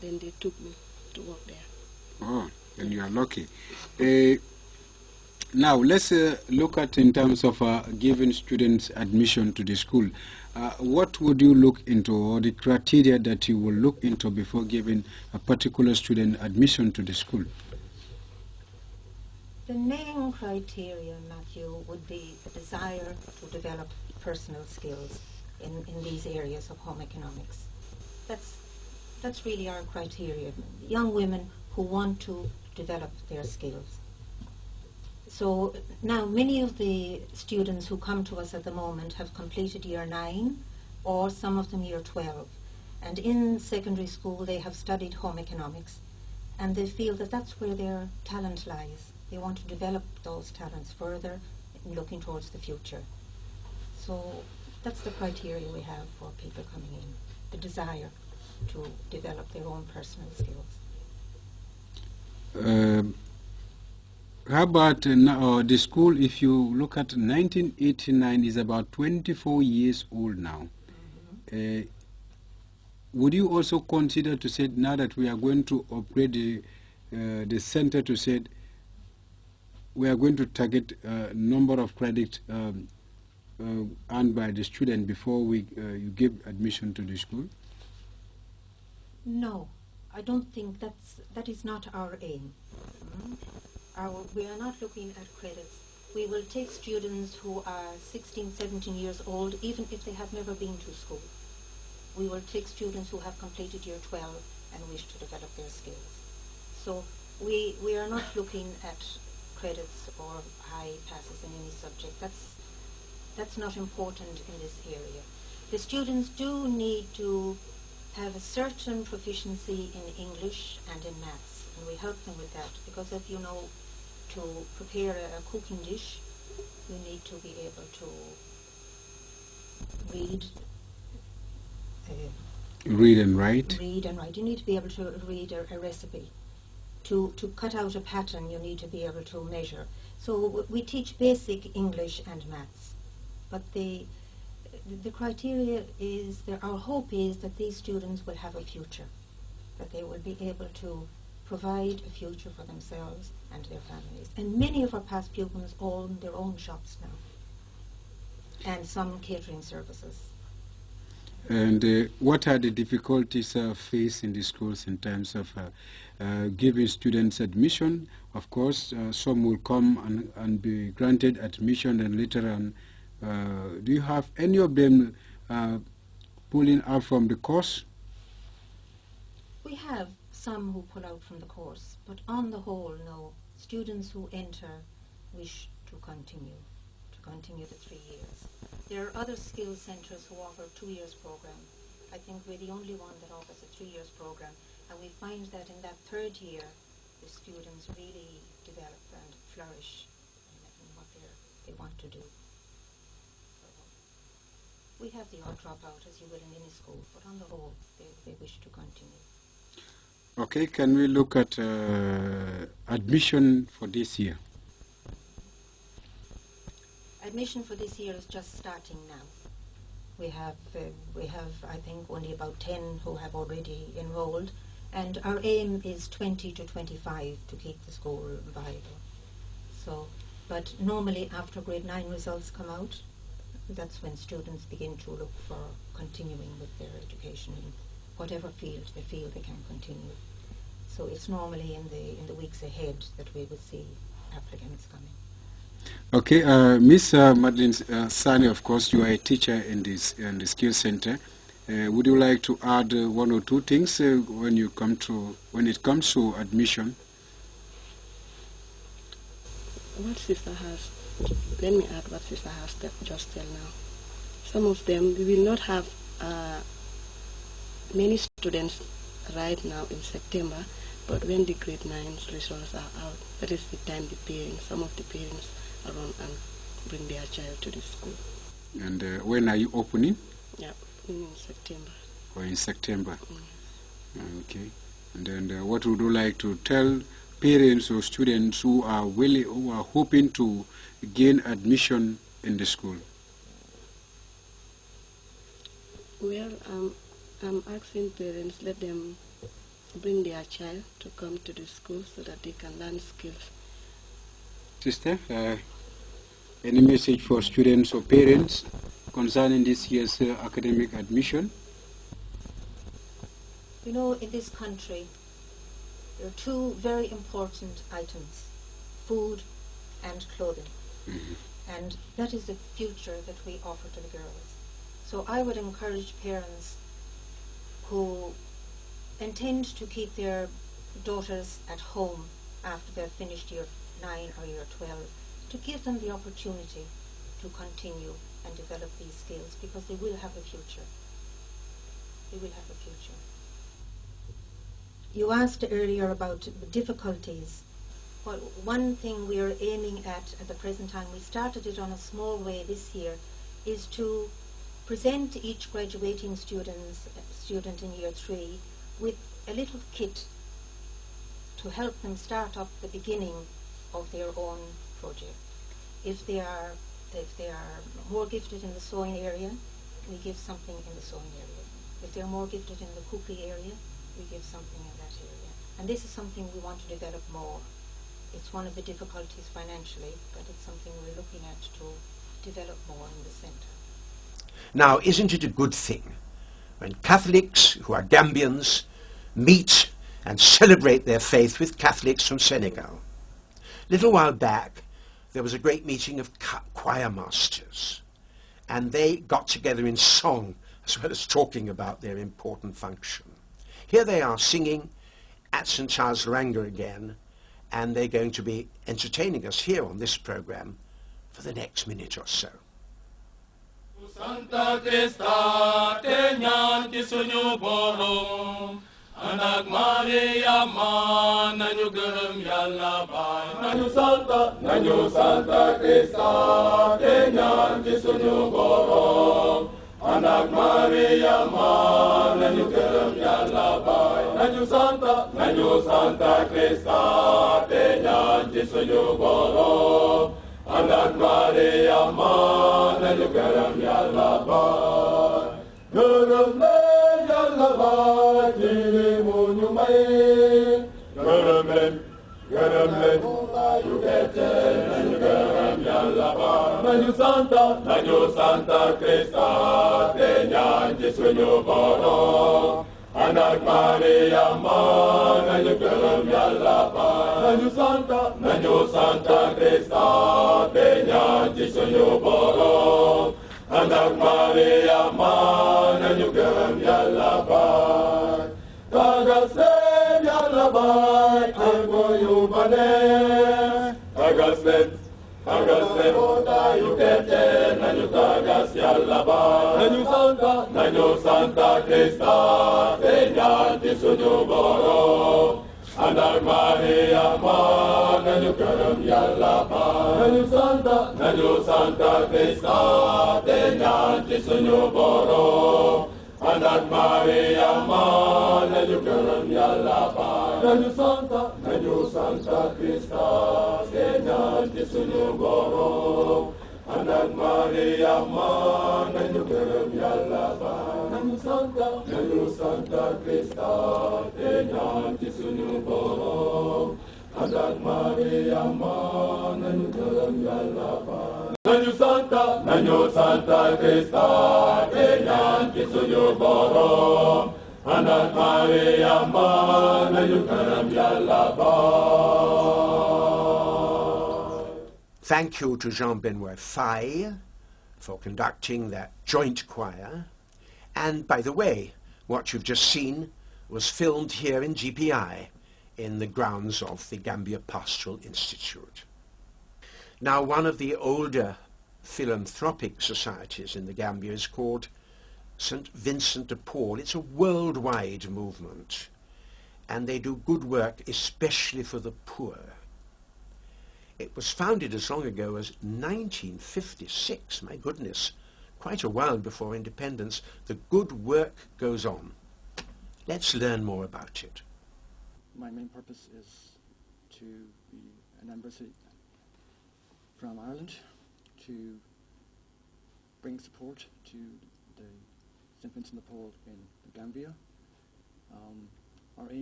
then they took me to work there. Oh, then you are lucky. Now, let's look at in terms of giving students admission to the school. What would you look into, or the criteria that you will look into before giving a particular student admission to the school? The main criteria, Matthew, would be the desire to develop personal skills in these areas of home economics. That's really our criteria. Young women who want to develop their skills. So now many of the students who come to us at the moment have completed year 9 or some of them year 12. And in secondary school they have studied home economics and they feel that that's where their talent lies. They want to develop those talents further in looking towards the future. So that's the criteria we have for people coming in, the desire to develop their own personal skills. How about the school? If you look at 1989, is about 24 years old now. Would you also consider to say now that we are going to upgrade the center to say we are going to target number of credits earned by the student before you give admission to the school? No, I don't think that is not our aim. We are not looking at credits. We will take students who are 16, 17 years old, even if they have never been to school. We will take students who have completed year 12 and wish to develop their skills. So we are not looking at credits or high passes in any subject. That's not important in this area. The students do need to have a certain proficiency in English and in maths, and we help them with that, because if you know to prepare a cooking dish, you need to be able to read and write. Read and write. You need to be able to read a recipe. To cut out a pattern, you need to be able to measure. So we teach basic English and maths, but the criteria is that our hope is that these students will have a future, that they will be able to provide a future for themselves and their families. And many of our past pupils own their own shops now, and some catering services. And what are the difficulties faced in the schools in terms of giving students admission? Of course, some will come and be granted admission, and later on, do you have any of them pulling out from the course? We have some who pull out from the course, but on the whole, no. Students who enter wish to continue the 3 years. There are other skills centres who offer a 2 years program. I think we're the only one that offers a 3 years program, and we find that in that 3rd year, the students really develop and flourish in what they want to do. So we have the odd dropout, as you will in any school, but on the whole, they wish to continue. Okay, can we look at admission for this year? Admission for this year is just starting now. We have, I think, only about 10 who have already enrolled, and our aim is 20 to 25 to keep the school viable. So, but normally after grade 9 results come out, that's when students begin to look for continuing with their education in whatever field they feel they can continue. So it's normally in the weeks ahead that we will see applicants coming. Okay, Miss Madeline Sani, of course, you are a teacher in the Skills Center. Would you like to add one or two things when it comes to admission? What sister has, let me add what sister has just tell now. Some of them, we will not have many students right now in September, but when the grade 9 results are out, that is the time some of the parents around and bring their child to the school. And when are you opening? Yeah, in September. Or in September? Okay. And then what would you like to tell parents or students who are hoping to gain admission in the school? Well, I'm asking parents, let them bring their child to come to the school so that they can learn skills. Sister, any message for students or parents concerning this year's academic admission? You know, in this country, there are two very important items, food and clothing. And that is the future that we offer to the girls. So I would encourage parents who intend to keep their daughters at home after they've finished year 9 or year 12 to give them the opportunity to continue and develop these skills, because they will have a future. They will have a future. You asked earlier about the difficulties. Well, one thing we are aiming at the present time, we started it on a small way this year, is to present each graduating student in year 3 with a little kit to help them start up the beginning of their own project. If they are more gifted in the sewing area, we give something in the sewing area. If they're more gifted in the cookery area, we give something in that area. And this is something we want to develop more. It's one of the difficulties financially, but it's something we're looking at to develop more in the centre. Now, isn't it a good thing when Catholics who are Gambians meet and celebrate their faith with Catholics from Senegal? A little while back, there was a great meeting of choir masters, and they got together in song as well as talking about their important function. Here they are singing at St. Charles Loranga again, and they're going to be entertaining us here on this program for the next minute or so. Santa Krista tenyan ci suñu borom anak Maria ma nañu gërëm Yàlla baay nañu Santa Krista tenyan ci suñu borom anak Maria ma nañu gërëm Yàlla baay nañu Santa Krista tenyan ci suñu borom anak Maria ma nañu gërëm Yàlla baay gërëm leen Yàlla baay ci li mu ñu may gërëm leen yu gerte nañu gërëm Yàlla baay nañu Santa Krista te ñaan ci suñu borom anak Maria ma nañu gërëm Yàlla baay nañu Santa Krista te ñaan ci suñu borom anak Maria ma nañu gërëm Yàlla baay tagal seen Yàlla baay ango yu bane tagas leen oda yu gerte nañu tagas Yàlla baay nañu Santa Krista te ñaan ci suñu borom anak Maria ma nañu gërëm Yàlla baay nañu Santa Krista te ñaan ci suñu borom anak Maria ma nañu gërëm Yàlla baay nañu Santa Krista te ñaan ci suñu borom anak Maria ma nañu gërëm Yàlla baay nañu Santa Krista te ñaan ci suñu borom anak Maria ma nañu gërëm Yàlla baay nañu Santa Krista te ñaan ci suñu borom anak Maria ma nañu gërëm Yàlla baay. Thank you to Jean-Benoit Faye for conducting that joint choir. And by the way, what you've just seen was filmed here in GPI in the grounds of the Gambia Pastoral Institute. Now, one of the older philanthropic societies in the Gambia is called St. Vincent de Paul. It's a worldwide movement, and they do good work, especially for the poor. It was founded as long ago as 1956, my goodness, quite a while before independence. The good work goes on. Let's learn more about it. My main purpose is to be an embassy from Ireland to bring support to the St. Vincent de Paul in the Gambia. Our aim